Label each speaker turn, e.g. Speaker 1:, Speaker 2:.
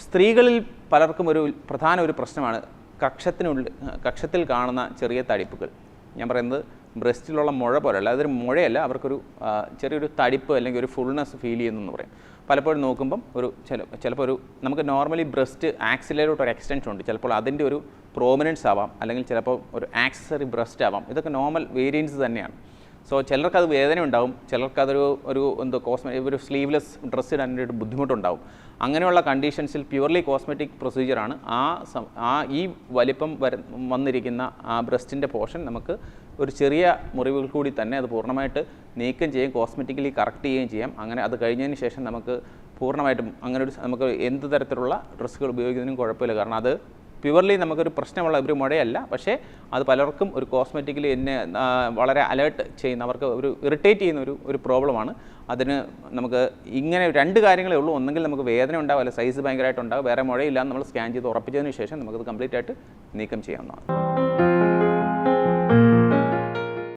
Speaker 1: സ്ത്രീകളിൽ പലർക്കും പ്രധാന പ്രശ്നമാണ് കക്ഷത്തിൽ കാണുന്ന ചെറിയ തടിപ്പുകൾ. ഞാൻ പറയുന്നത് ബ്രസ്റ്റിലുള്ള മുഴ പോലെയല്ല, അതൊരു മുഴയല്ല, അവർക്കൊരു ചെറിയൊരു തടിപ്പ് അല്ലെങ്കിൽ ഒരു ഫുൾനെസ് ഫീൽ ചെയ്യുന്നെന്ന് പറയും. പലപ്പോഴും നോക്കുമ്പം ചിലപ്പോൾ നമുക്ക് നോർമലി ബ്രസ്റ്റ് ആക്സിലയിലോട്ട് ഒരു എക്സ്റ്റൻഷൻ ഉണ്ട്, ചിലപ്പോൾ അതിൻ്റെ ഒരു പ്രോമിനൻസ് ആവാം, അല്ലെങ്കിൽ ചിലപ്പോൾ ഒരു ആക്സസറി ബ്രസ്റ്റ് ആവാം. ഇതൊക്കെ നോർമൽ വേരിയൻസ് തന്നെയാണ്. സോ ചിലർക്കത് വേദന ഉണ്ടാവും, ചിലർക്കതൊരു ഒരു സ്ലീവ്ലെസ് ഡ്രസ്സ് ഇടാനായിട്ട് ബുദ്ധിമുട്ടുണ്ടാവും. അങ്ങനെയുള്ള കണ്ടീഷൻസിൽ പ്യുവർലി കോസ്മെറ്റിക് പ്രൊസീജിയറാണ് ഈ വലിപ്പം വന്നിരിക്കുന്ന ആ ബ്രസ്റ്റിൻ്റെ പോർഷൻ നമുക്ക് ഒരു ചെറിയ മുറിവുകൾ കൂടി തന്നെ അത് പൂർണ്ണമായിട്ട് നീക്കം ചെയ്യുകയും കോസ്മെറ്റിക്കലി കറക്റ്റ് ചെയ്യുകയും ചെയ്യാം. അങ്ങനെ അത് കഴിഞ്ഞതിന് ശേഷം നമുക്ക് പൂർണ്ണമായിട്ടും നമുക്ക് എന്ത് തരത്തിലുള്ള ഡ്രസ്സുകൾ ഉപയോഗിക്കുന്നതിനും കുഴപ്പമില്ല. കാരണം അത് പ്യുവർലി നമുക്കൊരു പ്രശ്നമുള്ള ഒരു മുഴയല്ല, പക്ഷേ അത് പലർക്കും ഒരു കോസ്മെറ്റിക്കലി വളരെ അലേർട്ട് ചെയ്യുന്ന, അവർക്ക് ഇറിറ്റേറ്റ് ചെയ്യുന്ന ഒരു പ്രോബ്ലമാണ്. അതിന് നമുക്ക് ഇങ്ങനെ 2 കാര്യങ്ങളേ ഉള്ളൂ. ഒന്നെങ്കിൽ നമുക്ക് വേദന ഉണ്ടാവും, അല്ല സൈസ് ഭയങ്കരമായിട്ടുണ്ടാവും, വേറെ മുഴയില്ലാന്ന് നമ്മൾ സ്കാൻ ചെയ്ത് ഉറപ്പിച്ചതിന് ശേഷം നമുക്കത് കംപ്ലീറ്റ് ആയിട്ട് നീക്കം ചെയ്യാവുന്നതാണ്.